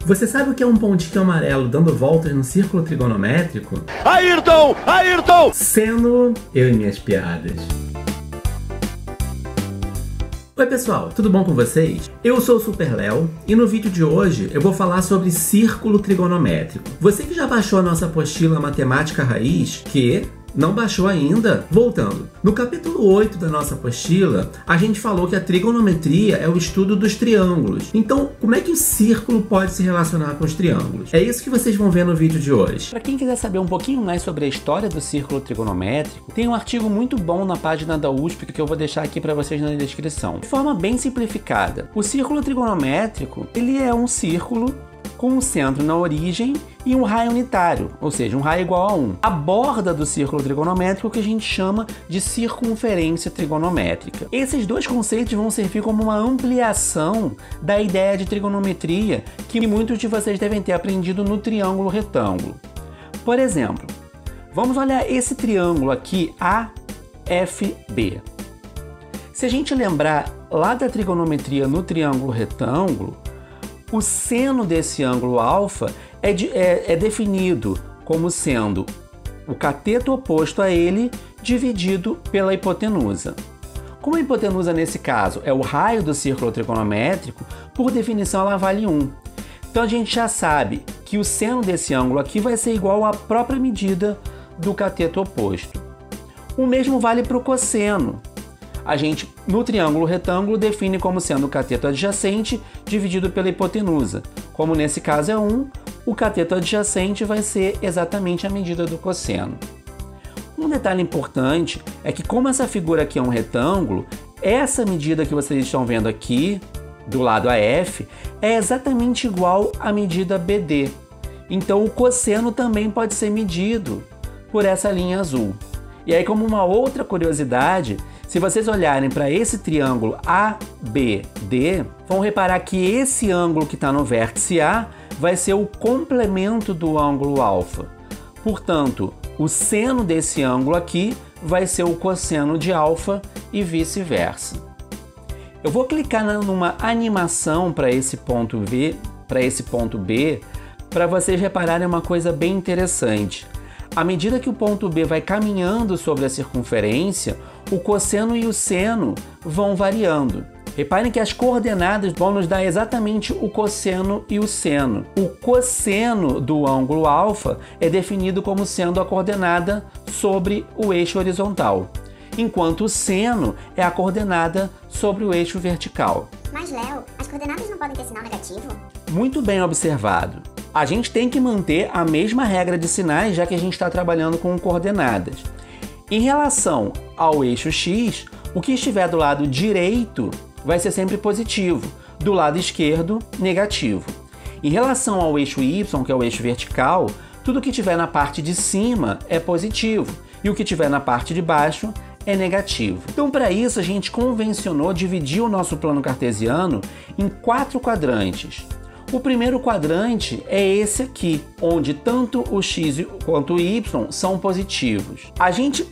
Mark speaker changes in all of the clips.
Speaker 1: Você sabe o que é um pontinho amarelo dando voltas no círculo trigonométrico?
Speaker 2: Ayrton! Ayrton!
Speaker 1: Seno, eu e minhas piadas. Oi pessoal, tudo bom com vocês? Eu sou o Super Léo e no vídeo de hoje eu vou falar sobre círculo trigonométrico. Você que já baixou a nossa apostila Matemática Raiz, que não baixou ainda? Voltando. No capítulo 8 da nossa apostila, a gente falou que a trigonometria é o estudo dos triângulos. Então, como é que o círculo pode se relacionar com os triângulos? É isso que vocês vão ver no vídeo de hoje.
Speaker 3: Para quem quiser saber um pouquinho mais sobre a história do círculo trigonométrico, tem um artigo muito bom na página da USP que eu vou deixar aqui para vocês na descrição. De forma bem simplificada, o círculo trigonométrico, ele é um círculo com um centro na origem e um raio unitário, ou seja, um raio igual a 1. A borda do círculo trigonométrico que a gente chama de circunferência trigonométrica. Esses dois conceitos vão servir como uma ampliação da ideia de trigonometria que muitos de vocês devem ter aprendido no triângulo retângulo. Por exemplo, vamos olhar esse triângulo aqui, AFB. Se a gente lembrar lá da trigonometria no triângulo retângulo, o seno desse ângulo alfa é definido como sendo o cateto oposto a ele dividido pela hipotenusa. Como a hipotenusa nesse caso é o raio do círculo trigonométrico, por definição ela vale 1. Então a gente já sabe que o seno desse ângulo aqui vai ser igual à própria medida do cateto oposto. O mesmo vale para o cosseno. A gente, no triângulo retângulo, define como sendo o cateto adjacente dividido pela hipotenusa. Como nesse caso é 1, o cateto adjacente vai ser exatamente a medida do cosseno. Um detalhe importante é que, como essa figura aqui é um retângulo, essa medida que vocês estão vendo aqui, do lado AF, é exatamente igual à medida BD. Então o cosseno também pode ser medido por essa linha azul. E aí, como uma outra curiosidade, se vocês olharem para esse triângulo ABD, vão reparar que esse ângulo que está no vértice A vai ser o complemento do ângulo alfa. Portanto, o seno desse ângulo aqui vai ser o cosseno de alfa e vice-versa. Eu vou clicar numa animação para esse ponto B, para vocês repararem uma coisa bem interessante. À medida que o ponto B vai caminhando sobre a circunferência, o cosseno e o seno vão variando. Reparem que as coordenadas vão nos dar exatamente o cosseno e o seno. O cosseno do ângulo alfa é definido como sendo a coordenada sobre o eixo horizontal, enquanto o seno é a coordenada sobre o eixo vertical.
Speaker 4: Mas, Léo, as coordenadas não podem ter sinal negativo?
Speaker 3: Muito bem observado. A gente tem que manter a mesma regra de sinais, já que a gente está trabalhando com coordenadas. Em relação ao eixo X, o que estiver do lado direito vai ser sempre positivo, do lado esquerdo, negativo. Em relação ao eixo Y, que é o eixo vertical, tudo que estiver na parte de cima é positivo e o que estiver na parte de baixo é negativo. Então, para isso, a gente convencionou dividir o nosso plano cartesiano em 4 quadrantes. O primeiro quadrante é esse aqui, onde tanto o x quanto o y são positivos. A gente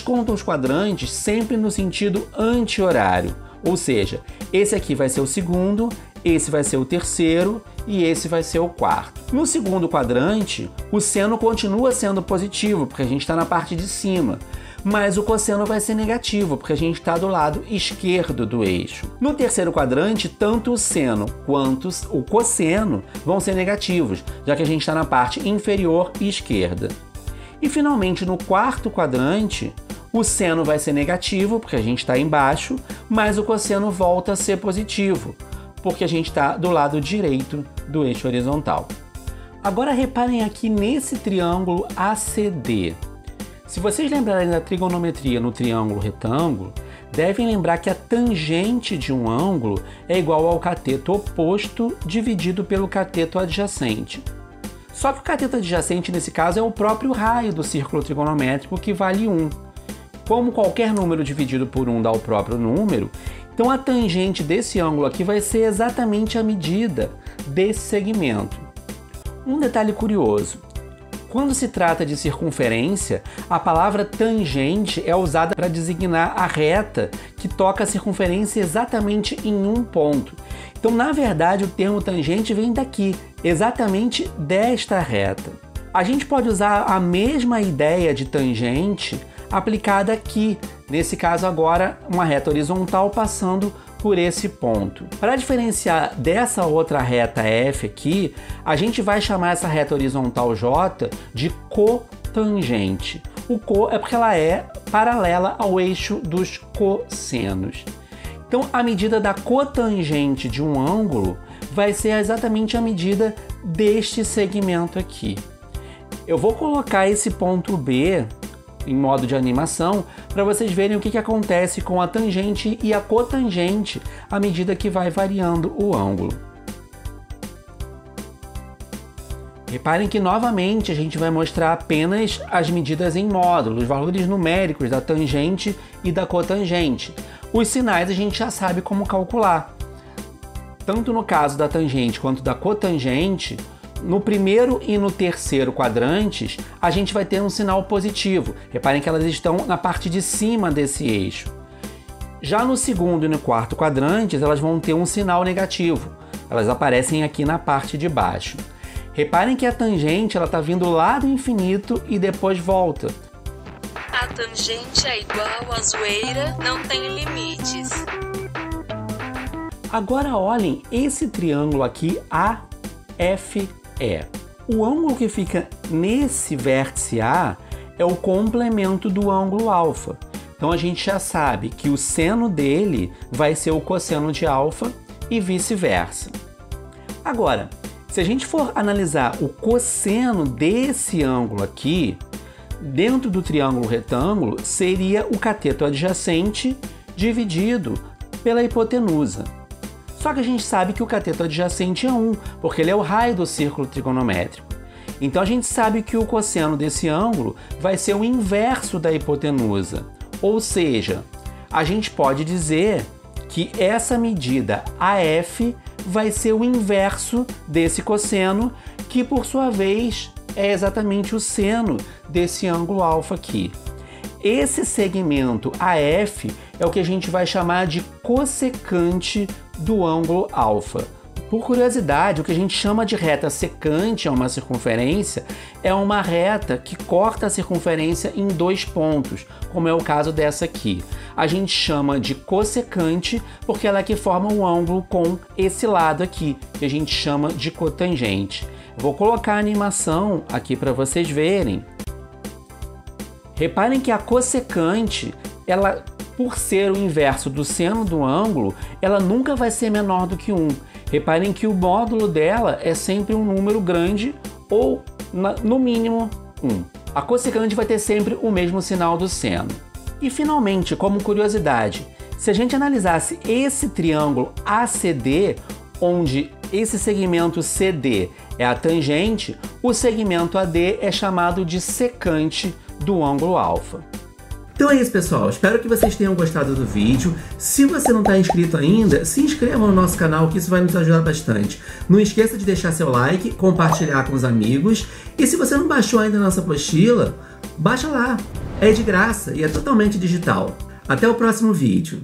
Speaker 3: conta os quadrantes sempre no sentido anti-horário, ou seja, esse aqui vai ser o segundo, esse vai ser o terceiro e esse vai ser o quarto. No segundo quadrante, o seno continua sendo positivo, porque a gente está na parte de cima, mas o cosseno vai ser negativo, porque a gente está do lado esquerdo do eixo. No terceiro quadrante, tanto o seno quanto o cosseno vão ser negativos, já que a gente está na parte inferior e esquerda. E finalmente, no quarto quadrante, o seno vai ser negativo, porque a gente está embaixo, mas o cosseno volta a ser positivo, porque a gente está do lado direito do eixo horizontal. Agora reparem aqui nesse triângulo ACD. Se vocês lembrarem da trigonometria no triângulo retângulo, devem lembrar que a tangente de um ângulo é igual ao cateto oposto dividido pelo cateto adjacente. Só que o cateto adjacente nesse caso é o próprio raio do círculo trigonométrico, que vale 1. Como qualquer número dividido por 1 dá o próprio número, então a tangente desse ângulo aqui vai ser exatamente a medida desse segmento. Um detalhe curioso. Quando se trata de circunferência, a palavra tangente é usada para designar a reta que toca a circunferência exatamente em um ponto. Então, na verdade, o termo tangente vem daqui, exatamente desta reta. A gente pode usar a mesma ideia de tangente aplicada aqui, nesse caso agora, uma reta horizontal passando por esse ponto. Para diferenciar dessa outra reta F aqui, a gente vai chamar essa reta horizontal J de cotangente. O co é porque ela é paralela ao eixo dos cossenos. Então, a medida da cotangente de um ângulo vai ser exatamente a medida deste segmento aqui. Eu vou colocar esse ponto B em modo de animação para vocês verem o que acontece com a tangente e a cotangente à medida que vai variando o ângulo. Reparem que novamente a gente vai mostrar apenas as medidas em módulo, os valores numéricos da tangente e da cotangente. Os sinais a gente já sabe como calcular. Tanto no caso da tangente quanto da cotangente, no primeiro e no terceiro quadrantes, a gente vai ter um sinal positivo. Reparem que elas estão na parte de cima desse eixo. Já no segundo e no quarto quadrantes, elas vão ter um sinal negativo. Elas aparecem aqui na parte de baixo. Reparem que a tangente está vindo lá do infinito e depois volta.
Speaker 5: A tangente é igual à zoeira, não tem limites.
Speaker 3: Agora olhem esse triângulo aqui, AFE. O ângulo que fica nesse vértice A é o complemento do ângulo alfa. Então a gente já sabe que o seno dele vai ser o cosseno de alfa e vice-versa. Agora, se a gente for analisar o cosseno desse ângulo aqui, dentro do triângulo retângulo, seria o cateto adjacente dividido pela hipotenusa. Só que a gente sabe que o cateto adjacente é 1, porque ele é o raio do círculo trigonométrico. Então a gente sabe que o cosseno desse ângulo vai ser o inverso da hipotenusa. Ou seja, a gente pode dizer que essa medida AF vai ser o inverso desse cosseno, que por sua vez é exatamente o seno desse ângulo alfa aqui. Esse segmento AF é o que a gente vai chamar de cossecante do ângulo alfa. Por curiosidade, o que a gente chama de reta secante a uma circunferência é uma reta que corta a circunferência em 2 pontos, como é o caso dessa aqui. A gente chama de cossecante porque ela é que forma um ângulo com esse lado aqui, que a gente chama de cotangente. Vou colocar a animação aqui para vocês verem. Reparem que a cossecante, ela, por ser o inverso do seno do ângulo, ela nunca vai ser menor do que 1. Reparem que o módulo dela é sempre um número grande ou, no mínimo, 1. A cossecante vai ter sempre o mesmo sinal do seno. E, finalmente, como curiosidade, se a gente analisasse esse triângulo ACD, onde esse segmento CD é a tangente, o segmento AD é chamado de secante do ângulo alfa.
Speaker 1: Então é isso, pessoal. Espero que vocês tenham gostado do vídeo. Se você não está inscrito ainda, se inscreva no nosso canal, que isso vai nos ajudar bastante. Não esqueça de deixar seu like, compartilhar com os amigos. E se você não baixou ainda a nossa apostila, baixa lá. É de graça e é totalmente digital. Até o próximo vídeo.